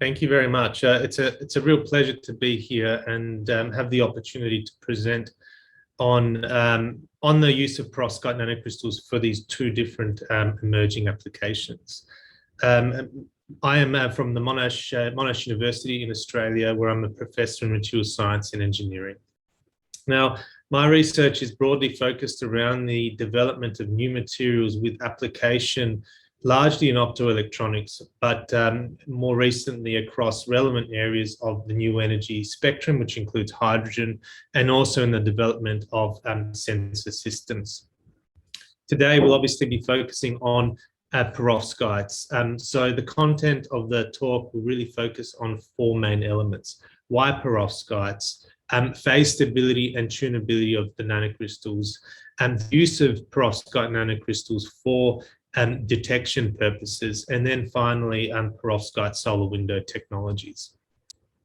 Thank you very much. It's a real pleasure to be here and have the opportunity to present on the use of perovskite nanocrystals for these two different emerging applications. I am from the Monash University in Australia, where I'm a professor in material science and engineering. Now, my research is broadly focused around the development of new materials with application largely in optoelectronics, but more recently across relevant areas of the new energy spectrum, which includes hydrogen, and also in the development of sensor systems. Today, we'll obviously be focusing on perovskites. So the content of the talk will really focus on four main elements. Why perovskites? Phase stability and tunability of the nanocrystals, and the use of perovskite nanocrystals for detection purposes, and then finally perovskite solar window technologies.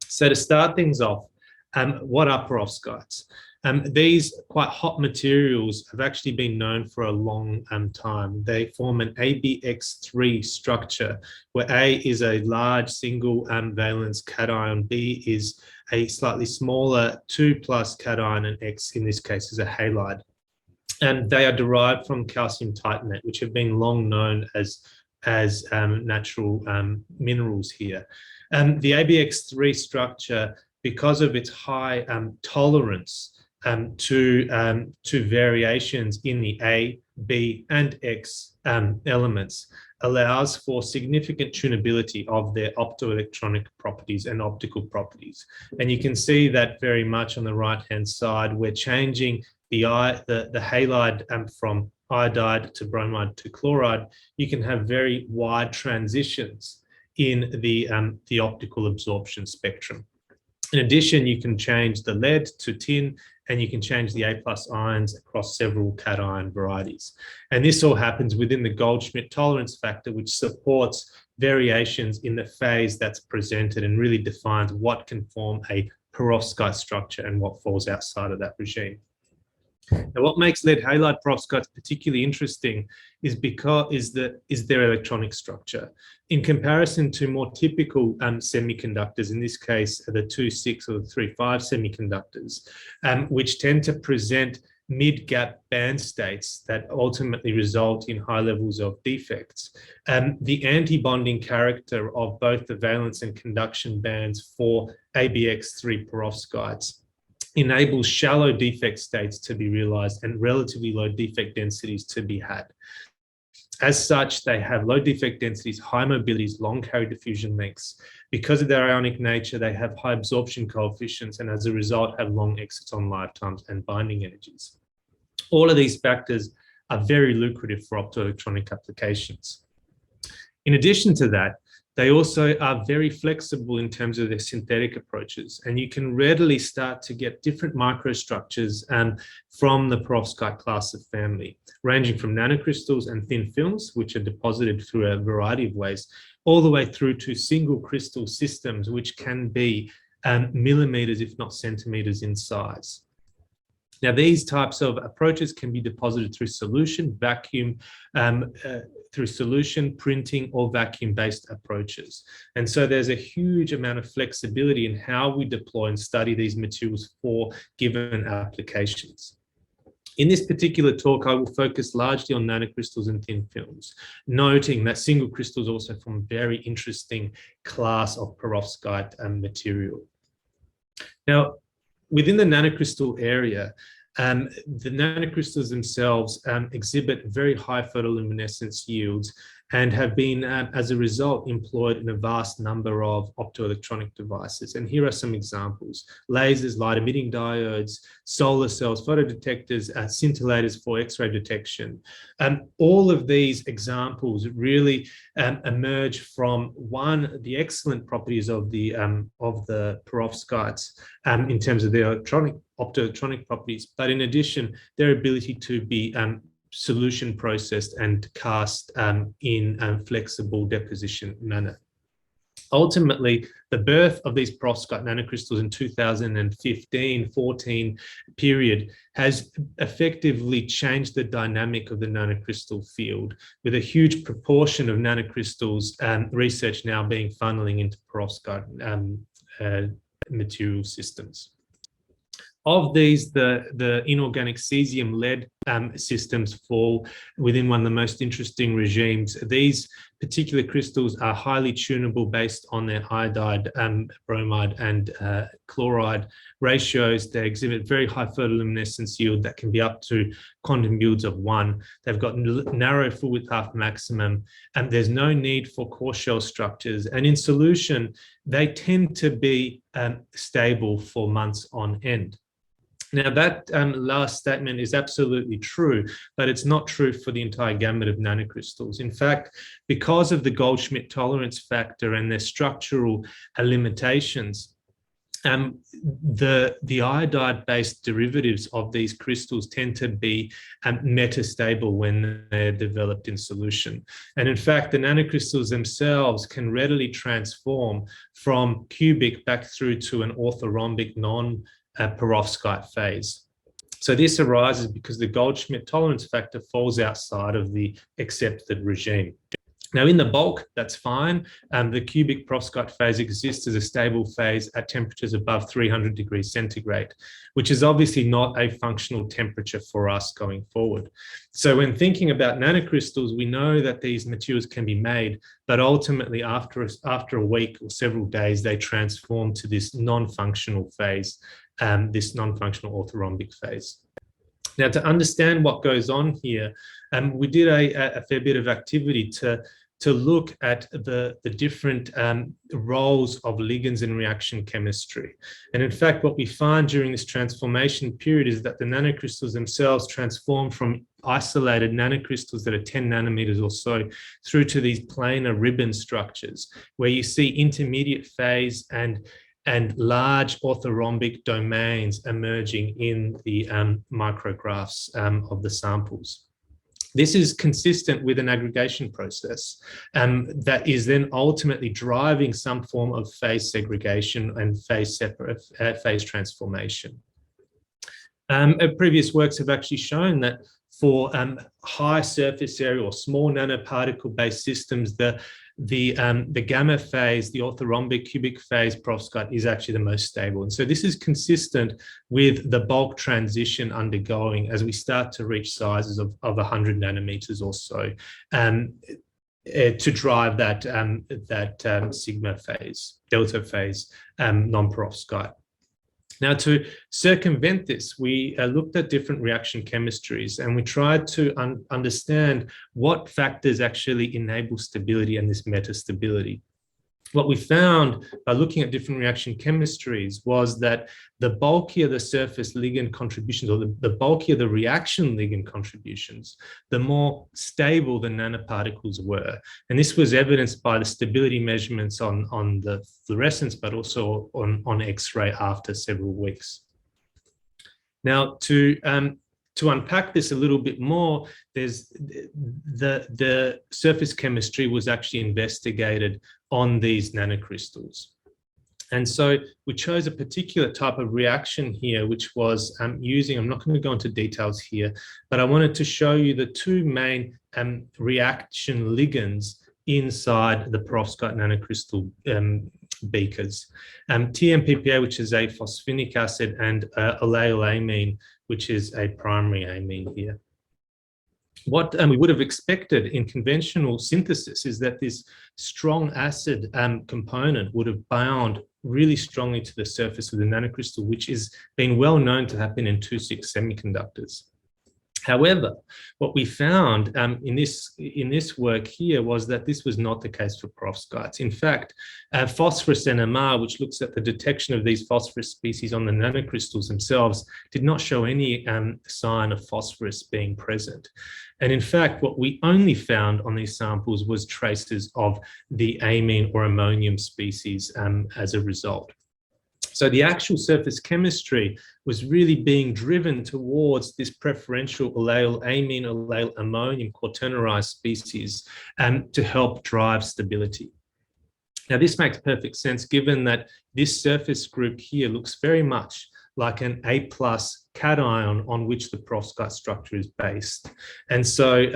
So to start things off, what are perovskites? These quite hot materials have actually been known for a long time. They form an ABX3 structure, where A is a large single valence cation, B is a slightly smaller 2+ cation, and X in this case is a halide. And they are derived from calcium titanate, which have been long known as natural minerals here. The ABX3 structure, because of its high tolerance to variations in the A, B, and X elements, allows for significant tunability of their optoelectronic properties and optical properties. And you can see that very much on the right-hand side. We're changing the halide from iodide to bromide to chloride. You can have very wide transitions in the optical absorption spectrum. In addition, you can change the lead to tin, and you can change the A+ ions across several cation varieties. And this all happens within the Goldschmidt tolerance factor, which supports variations in the phase that's presented and really defines what can form a perovskite structure and what falls outside of that regime. Now, what makes lead halide perovskites particularly interesting is their electronic structure. In comparison to more typical semiconductors, in this case, the 2,6 or the 3,5 semiconductors, which tend to present mid-gap band states that ultimately result in high levels of defects. The anti-bonding character of both the valence and conduction bands for ABX3 perovskites enables shallow defect states to be realized and relatively low defect densities to be had. As such, they have low defect densities, high mobilities, long carrier diffusion lengths. Because of their ionic nature, they have high absorption coefficients, and as a result have long exciton lifetimes and binding energies. All of these factors are very lucrative for optoelectronic applications. In addition to that, they also are very flexible in terms of their synthetic approaches, and you can readily start to get different microstructures from the perovskite class of family, ranging from nanocrystals and thin films, which are deposited through a variety of ways, all the way through to single crystal systems, which can be millimeters, if not centimeters in size. Now, these types of approaches can be deposited through solution, vacuum, through solution, printing, or vacuum-based approaches. And so there's a huge amount of flexibility in how we deploy and study these materials for given applications. In this particular talk, I will focus largely on nanocrystals and thin films, noting that single crystals also form a very interesting class of perovskite material. Now, within the nanocrystal area, the nanocrystals themselves exhibit very high photoluminescence yields and have been, as a result, employed in a vast number of optoelectronic devices. And here are some examples: lasers, light-emitting diodes, solar cells, photodetectors, scintillators for X-ray detection. All of these examples really emerge from, one, the excellent properties of the perovskites in terms of their optoelectronic properties, but in addition, their ability to be solution processed and cast in flexible deposition manner. Ultimately, the birth of these perovskite nanocrystals in 2015-14 period has effectively changed the dynamic of the nanocrystal field, with a huge proportion of nanocrystals research now being funneling into perovskite material systems. Of these, the inorganic cesium-lead systems fall within one of the most interesting regimes. These particular crystals are highly tunable based on their iodide, bromide, and chloride ratios. They exhibit very high photoluminescence yield that can be up to quantum yields of 1. They've got narrow full width half maximum, and there's no need for core shell structures. And in solution, they tend to be stable for months on end. Now, that last statement is absolutely true, but it's not true for the entire gamut of nanocrystals. In fact, because of the Goldschmidt tolerance factor and their structural limitations, the iodide-based derivatives of these crystals tend to be metastable when they're developed in solution. And in fact, the nanocrystals themselves can readily transform from cubic back through to an orthorhombic perovskite phase. So this arises because the Goldschmidt tolerance factor falls outside of the accepted regime. Now, in the bulk, that's fine. The cubic perovskite phase exists as a stable phase at temperatures above 300 degrees centigrade, which is obviously not a functional temperature for us going forward. So when thinking about nanocrystals, we know that these materials can be made, but ultimately after a week or several days, they transform to this non-functional phase, this non-functional orthorhombic phase. Now, to understand what goes on here, we did a fair bit of activity to look at the different roles of ligands in reaction chemistry. And in fact, what we find during this transformation period is that the nanocrystals themselves transform from isolated nanocrystals that are 10 nanometers or so through to these planar ribbon structures, where you see intermediate phase and large orthorhombic domains emerging in the micrographs of the samples. This is consistent with an aggregation process that is then ultimately driving some form of phase segregation and phase transformation. Previous works have actually shown that for high surface area or small nanoparticle-based systems, the gamma phase, the orthorhombic cubic phase perovskite is actually the most stable. And so this is consistent with the bulk transition undergoing as we start to reach sizes of 100 nanometers or so to drive that, sigma phase, delta phase non-perovskite. Now, to circumvent this, we looked at different reaction chemistries and we tried to understand what factors actually enable stability and this metastability. What we found by looking at different reaction chemistries was that the bulkier the surface ligand contributions, or the bulkier the reaction ligand contributions, the more stable the nanoparticles were. And this was evidenced by the stability measurements on the fluorescence, but also on X-ray after several weeks. Now, to unpack this a little bit more, there's the surface chemistry was actually investigated on these nanocrystals. And so we chose a particular type of reaction here, which was using, I'm not going to go into details here, but I wanted to show you the two main reaction ligands inside the perovskite nanocrystal beakers. TMPPA, which is a phosphinic acid, and allylamine, which is a primary amine here. What we would have expected in conventional synthesis is that this strong acid component would have bound really strongly to the surface of the nanocrystal, which has been well known to happen in 2,6 semiconductors. However, what we found in this work here was that this was not the case for perovskites. In fact, phosphorus NMR, which looks at the detection of these phosphorus species on the nanocrystals themselves, did not show any sign of phosphorus being present. And in fact, what we only found on these samples was traces of the amine or ammonium species as a result. So the actual surface chemistry was really being driven towards this preferential allylamine, allylammonium quaternarized species to help drive stability. Now, this makes perfect sense given that this surface group here looks very much like an A+ cation on which the perovskite structure is based. And so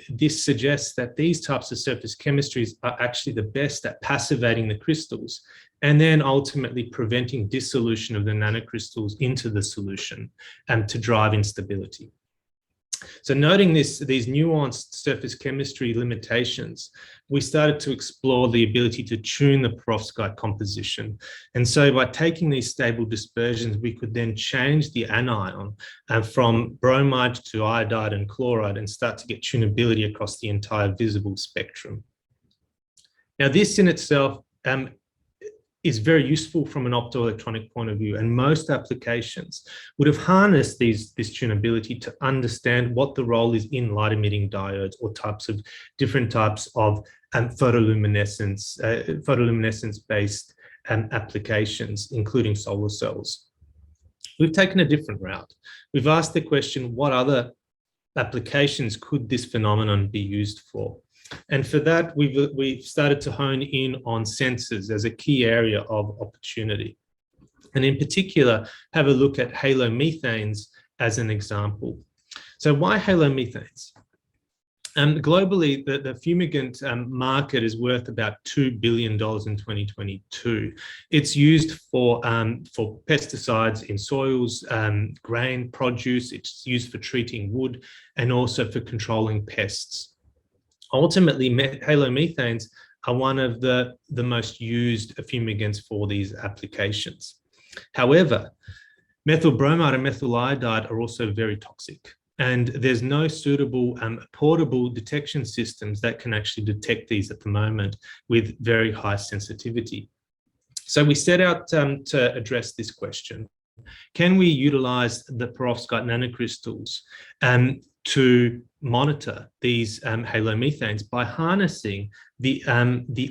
this suggests that these types of surface chemistries are actually the best at passivating the crystals and then ultimately preventing dissolution of the nanocrystals into the solution to drive instability. So noting these nuanced surface chemistry limitations, we started to explore the ability to tune the perovskite composition. And so by taking these stable dispersions, we could then change the anion from bromide to iodide and chloride and start to get tunability across the entire visible spectrum. Now, this in itself is very useful from an optoelectronic point of view, and most applications would have harnessed this tunability to understand what the role is in light-emitting diodes or different types of photoluminescence-based applications, including solar cells. We've taken a different route. We've asked the question, what other applications could this phenomenon be used for? And for that, we've started to hone in on sensors as a key area of opportunity. And in particular, have a look at halomethanes as an example. So why halomethanes? Globally, the fumigant market is worth about $2 billion in 2022. It's used for pesticides in soils, grain, produce. It's used for treating wood and also for controlling pests. Ultimately, halomethanes are one of the most used fumigants for these applications. However, methyl bromide and methyl iodide are also very toxic, and there's no suitable portable detection systems that can actually detect these at the moment with very high sensitivity. So we set out to address this question. Can we utilize the perovskite nanocrystals to monitor these halomethanes by harnessing the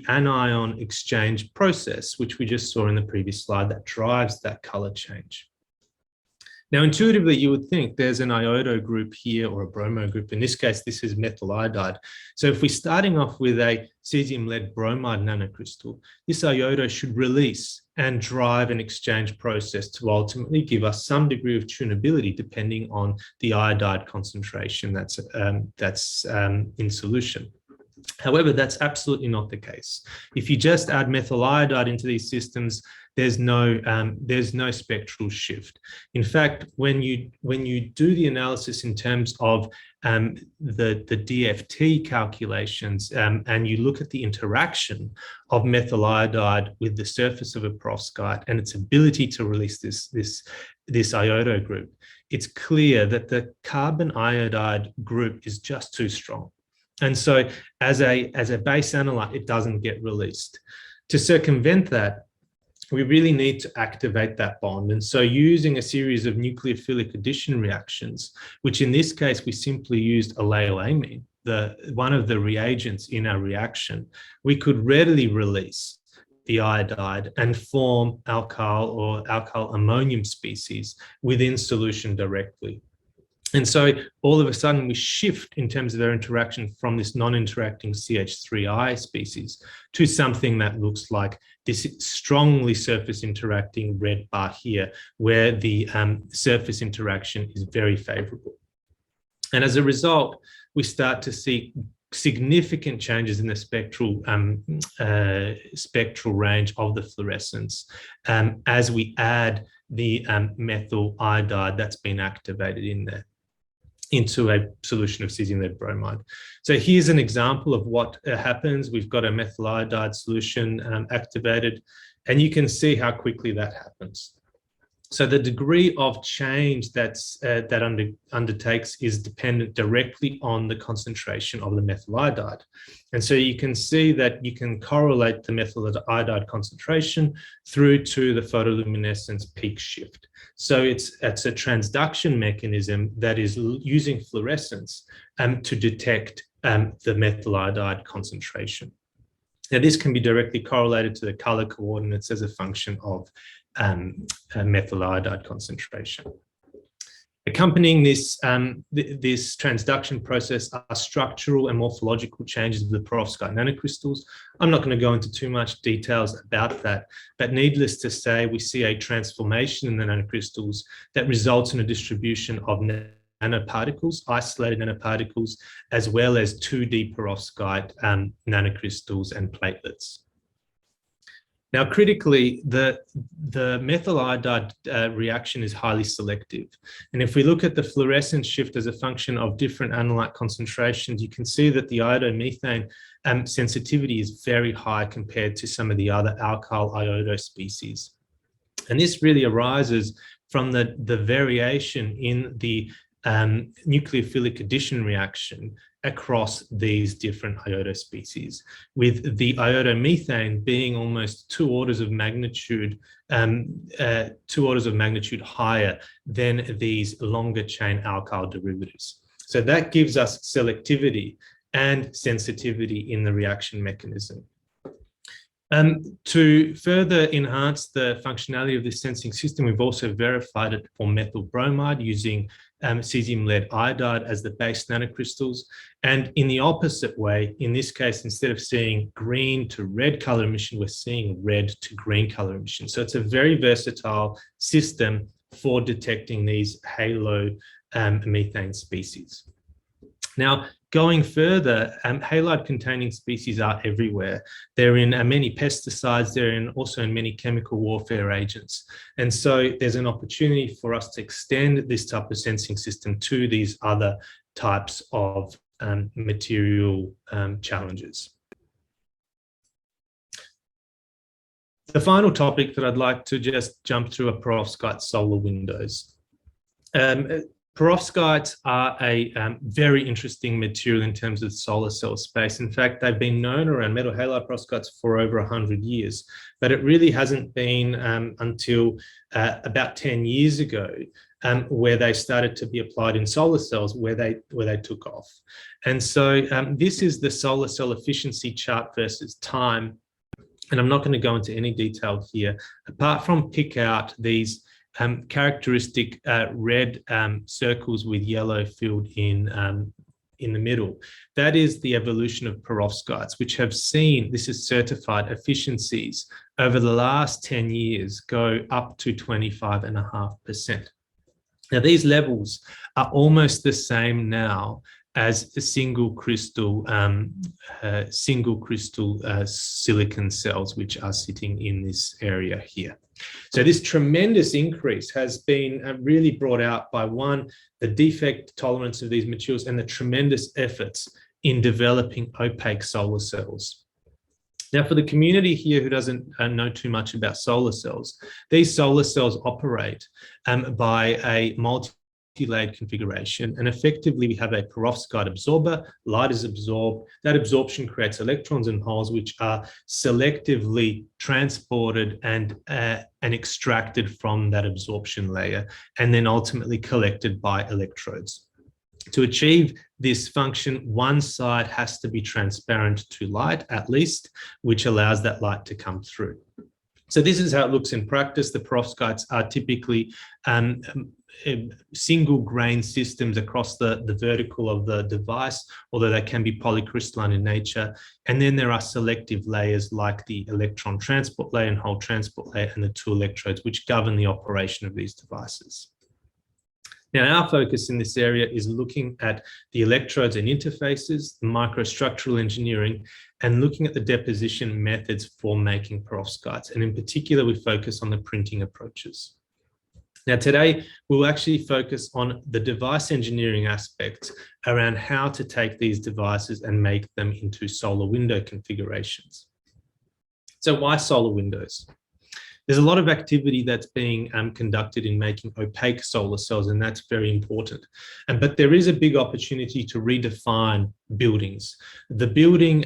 anion exchange process, which we just saw in the previous slide, that drives that color change? Now, intuitively, you would think there's an iodo group here or a bromo group. In this case, this is methyl iodide. So if we're starting off with a cesium-lead bromide nanocrystal, this iodo should release and drive an exchange process to ultimately give us some degree of tunability depending on the iodide concentration that's in solution. However, that's absolutely not the case. If you just add methyl iodide into these systems, there's no spectral shift. In fact, when you do the analysis in terms of the DFT calculations and you look at the interaction of methyl iodide with the surface of a perovskite and its ability to release this iodo group, it's clear that the carbon iodide group is just too strong. And so as a base analyte, it doesn't get released. To circumvent that, we really need to activate that bond. And so using a series of nucleophilic addition reactions, which in this case, we simply used alloamine, one of the reagents in our reaction, we could readily release the iodide and form alkyl or alkyl ammonium species within solution directly. And so all of a sudden we shift in terms of their interaction from this non-interacting CH3I species to something that looks like this strongly surface interacting red bar here, where the surface interaction is very favorable. And as a result, we start to see significant changes in the spectral range of the fluorescence as we add the methyl iodide that's been activated in there into a solution of cesium-lead bromide. So here's an example of what happens. We've got a methyl iodide solution activated, and you can see how quickly that happens. So the degree of change that undertakes is dependent directly on the concentration of the methyl iodide. And so you can see that you can correlate the methyl iodide concentration through to the photoluminescence peak shift. So it's a transduction mechanism that is using fluorescence to detect the methyl iodide concentration. Now, this can be directly correlated to the color coordinates as a function of methyl iodide concentration. Accompanying this, this transduction process are structural and morphological changes of the perovskite nanocrystals. I'm not going to go into too much details about that, but needless to say, we see a transformation in the nanocrystals that results in a distribution of nanoparticles, isolated nanoparticles, as well as 2D perovskite nanocrystals and platelets. Now, critically, the methyl iodide reaction is highly selective. And if we look at the fluorescence shift as a function of different analyte concentrations, you can see that the iodomethane sensitivity is very high compared to some of the other alkyl iodo species. And this really arises from the variation in the nucleophilic addition reaction across these different iodo species, with the iodomethane being almost 2 orders of magnitude higher than these longer chain alkyl derivatives. So that gives us selectivity and sensitivity in the reaction mechanism. To further enhance the functionality of this sensing system, we've also verified it for methyl bromide using cesium lead iodide as the base nanocrystals. And in the opposite way, in this case, instead of seeing green to red color emission, we're seeing red to green color emission. So it's a very versatile system for detecting these halo methane species. Now, going further, halide-containing species are everywhere. They're in many pesticides, they're also in many chemical warfare agents. And so there's an opportunity for us to extend this type of sensing system to these other types of material challenges. The final topic that I'd like to just jump through are perovskite solar windows. Perovskites are a very interesting material in terms of solar cell space. In fact, they've been known around metal halide perovskites for over 100 years, but it really hasn't been until about 10 years ago where they started to be applied in solar cells where they took off. And so this is the solar cell efficiency chart versus time. And I'm not going to go into any detail here, apart from pick out these characteristic red circles with yellow filled in the middle. That is the evolution of perovskites, which have seen, this is certified efficiencies over the last 10 years go up to 25.5%. Now, these levels are almost the same now as the single crystal silicon cells, which are sitting in this area here. So this tremendous increase has been really brought out by, one, the defect tolerance of these materials and the tremendous efforts in developing opaque solar cells. Now, for the community here who doesn't know too much about solar cells, these solar cells operate by a multi-layered configuration, and effectively we have a perovskite absorber. Light is absorbed. That absorption creates electrons and holes which are selectively transported and extracted from that absorption layer, and then ultimately collected by electrodes. To achieve this function, one side has to be transparent to light at least, which allows that light to come through. So this is how it looks in practice. The perovskites are typically single grain systems across the vertical of the device, although they can be polycrystalline in nature. And then there are selective layers like the electron transport layer and hole transport layer and the two electrodes, which govern the operation of these devices. Now, our focus in this area is looking at the electrodes and interfaces, the microstructural engineering, and looking at the deposition methods for making perovskites. And in particular, we focus on the printing approaches. Now, today, we'll actually focus on the device engineering aspects around how to take these devices and make them into solar window configurations. So why solar windows? There's a lot of activity that's being conducted in making opaque solar cells, and that's very important. But there is a big opportunity to redefine buildings. The building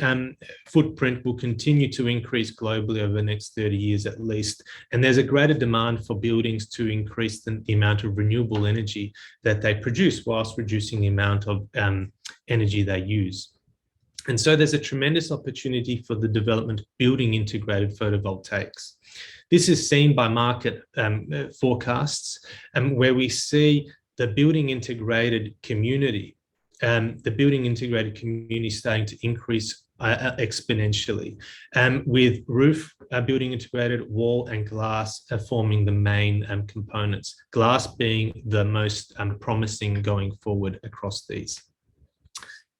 footprint will continue to increase globally over the next 30 years at least, and there's a greater demand for buildings to increase the amount of renewable energy that they produce whilst reducing the amount of energy they use. And so there's a tremendous opportunity for the development of building integrated photovoltaics. This is seen by market forecasts, where we see the building integrated community, starting to increase exponentially, with roof building integrated, wall and glass forming the main components, glass being the most promising going forward across these.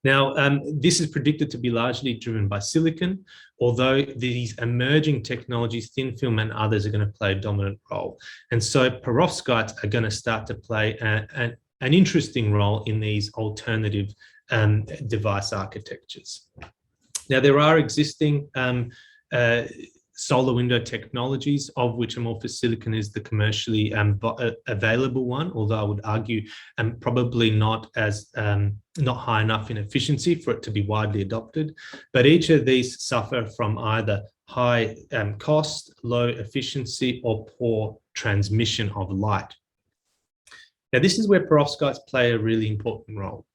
Now, this is predicted to be largely driven by silicon, although these emerging technologies, thin film and others, are going to play a dominant role. And so perovskites are going to start to play an interesting role in these alternative device architectures. Now, there are existing solar window technologies, of which amorphous silicon is the commercially available one, although I would argue probably not high enough in efficiency for it to be widely adopted. But each of these suffer from either high cost, low efficiency, or poor transmission of light. Now, this is where perovskites play a really important role.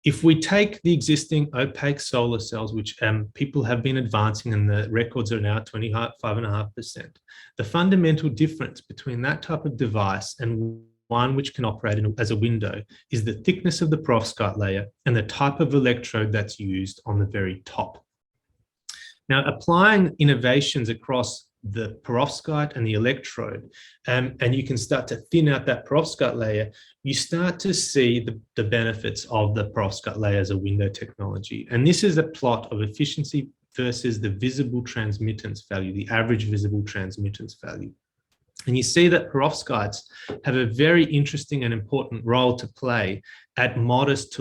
If we take the existing opaque solar cells, which people have been advancing, and the records are now 25.5%, the fundamental difference between that type of device and one which can operate as a window is the thickness of the perovskite layer and the type of electrode that's used on the very top. Now, applying innovations across the perovskite and the electrode, and you can start to thin out that perovskite layer, you start to see the benefits of the perovskite layer as a window technology. And this is a plot of efficiency versus the visible transmittance value, the average visible transmittance value. And you see that perovskites have a very interesting and important role to play at modest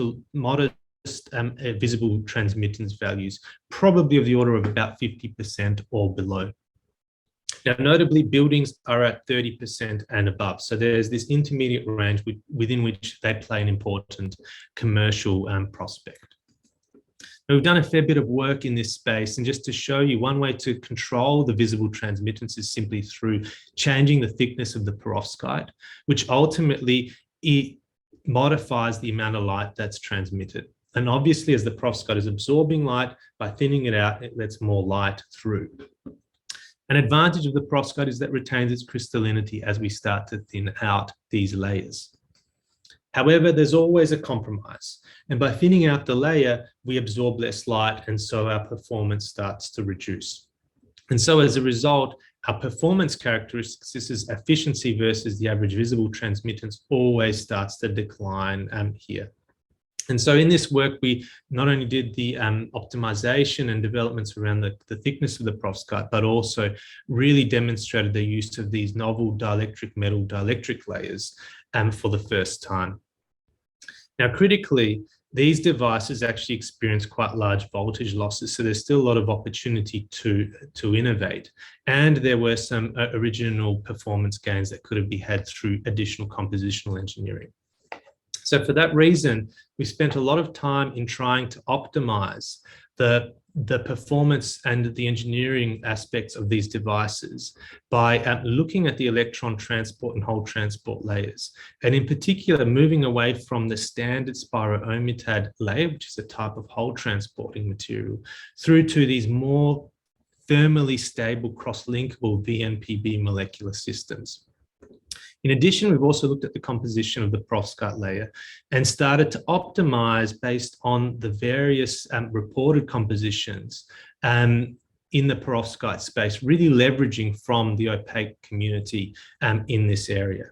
visible transmittance values, probably of the order of about 50% or below. Now, notably, buildings are at 30% and above. So there's this intermediate range within which they play an important commercial prospect. Now, we've done a fair bit of work in this space, and just to show you, one way to control the visible transmittance is simply through changing the thickness of the perovskite, which ultimately it modifies the amount of light that's transmitted. And obviously, as the perovskite is absorbing light, by thinning it out, it lets more light through. An advantage of the perovskite is that it retains its crystallinity as we start to thin out these layers. However, there's always a compromise. And by thinning out the layer, we absorb less light, and so our performance starts to reduce. And so as a result, our performance characteristics, this is efficiency versus the average visible transmittance, always starts to decline here. And so in this work, we not only did the optimization and developments around the thickness of the perovskite, but also really demonstrated the use of these novel dielectric metal dielectric layers for the first time. Now, critically, these devices actually experience quite large voltage losses, so there's still a lot of opportunity to innovate. And there were some original performance gains that could have been had through additional compositional engineering. So for that reason, we spent a lot of time in trying to optimize the performance and the engineering aspects of these devices by looking at the electron transport and hole transport layers. And in particular, moving away from the standard spirometad layer, which is a type of hole transporting material, through to these more thermally stable cross-linkable VNPB molecular systems. In addition, we've also looked at the composition of the perovskite layer and started to optimize based on the various reported compositions in the perovskite space, really leveraging from the opaque community in this area.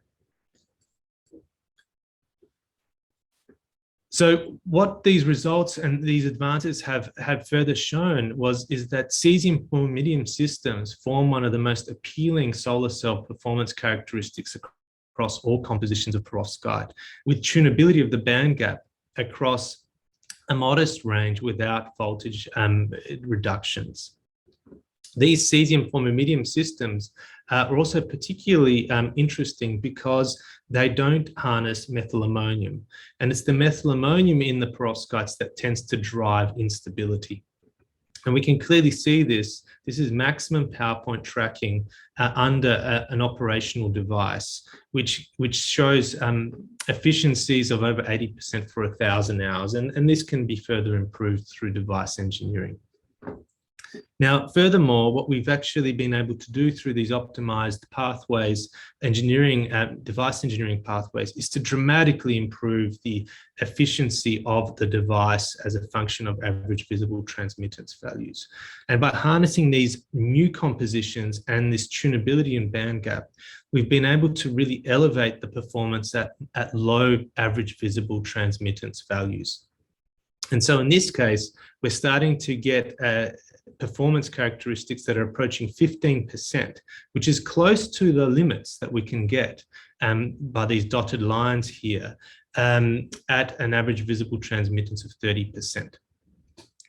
So what these results and these advances have further shown is that cesium formydium systems form one of the most appealing solar cell performance characteristics across all compositions of perovskite, with tunability of the band gap across a modest range without voltage reductions. These cesium formydium systems are also particularly interesting because they don't harness methylammonium, and it's the methylammonium in the perovskites that tends to drive instability. And we can clearly see this. This is maximum power point tracking under an operational device, which shows efficiencies of over 80% for 1,000 hours. And this can be further improved through device engineering. Now, furthermore, what we've actually been able to do through these optimized pathways, device engineering pathways, is to dramatically improve the efficiency of the device as a function of average visible transmittance values. And by harnessing these new compositions and this tunability and bandgap, we've been able to really elevate the performance at low average visible transmittance values. And so in this case, we're starting to get performance characteristics that are approaching 15%, which is close to the limits that we can get by these dotted lines here at an average visible transmittance of 30%.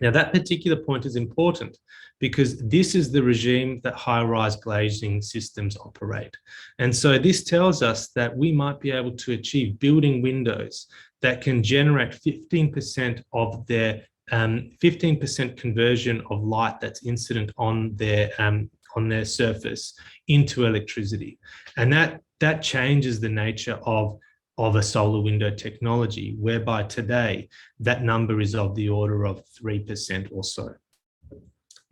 Now, that particular point is important because this is the regime that high-rise glazing systems operate. And so this tells us that we might be able to achieve building windows that can generate 15% of their 15% conversion of light that's incident on their surface into electricity. And that changes the nature of a solar window technology, whereby today that number is of the order of 3% or so.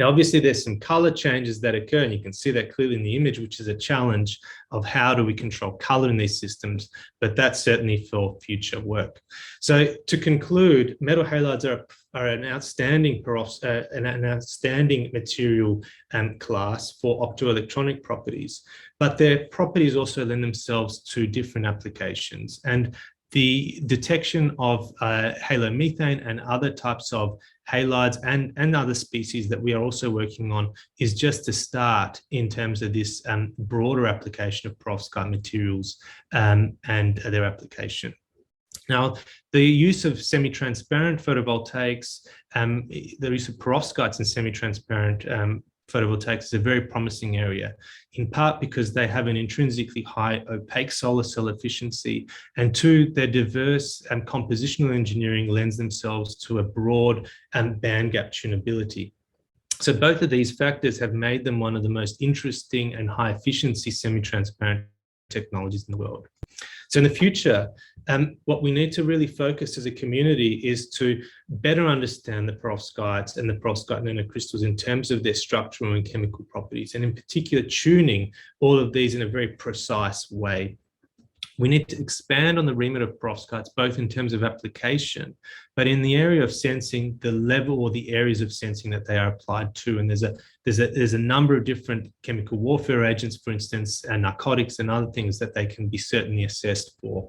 Now, obviously, there's some color changes that occur, and you can see that clearly in the image, which is a challenge of how do we control color in these systems, but that's certainly for future work. So to conclude, metal halides are an outstanding material class for optoelectronic properties, but their properties also lend themselves to different applications. And the detection of halomethane and other types of halides and other species that we are also working on is just a start in terms of this broader application of perovskite materials and their application. Now, the use of semi-transparent photovoltaics, the use of perovskites in semi-transparent photovoltaics is a very promising area, in part because they have an intrinsically high opaque solar cell efficiency, and two, their diverse and compositional engineering lends themselves to a broad and bandgap tunability. So both of these factors have made them one of the most interesting and high efficiency semi-transparent technologies in the world. So in the future, what we need to really focus as a community is to better understand the perovskites and the perovskite nanocrystals in terms of their structural and chemical properties, and in particular tuning all of these in a very precise way. We need to expand on the remit of perovskites, both in terms of application, but in the area of sensing, the level or the areas of sensing that they are applied to. And there's a number of different chemical warfare agents, for instance, and narcotics and other things that they can be certainly assessed for.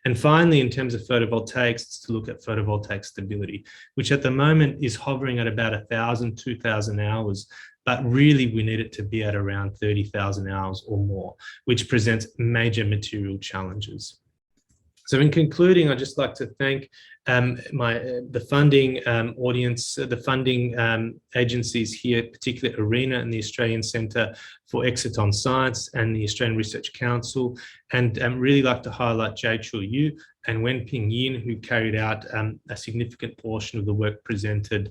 And finally, in terms of photovoltaics, it's to look at photovoltaic stability, which at the moment is hovering at about 1,000, 2,000 hours. But really, we need it to be at around 30,000 hours or more, which presents major material challenges. So in concluding, I'd just like to thank the funding audience, the funding agencies here, particularly ARENA and the Australian Centre for Exciton Science and the Australian Research Council, and really like to highlight Jaichul Yu and Wenping Yin, who carried out a significant portion of the work presented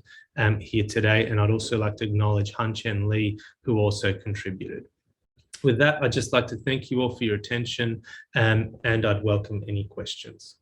here today. And I'd also like to acknowledge Han-Chen Lee, who also contributed. With that, I'd just like to thank you all for your attention, and I'd welcome any questions.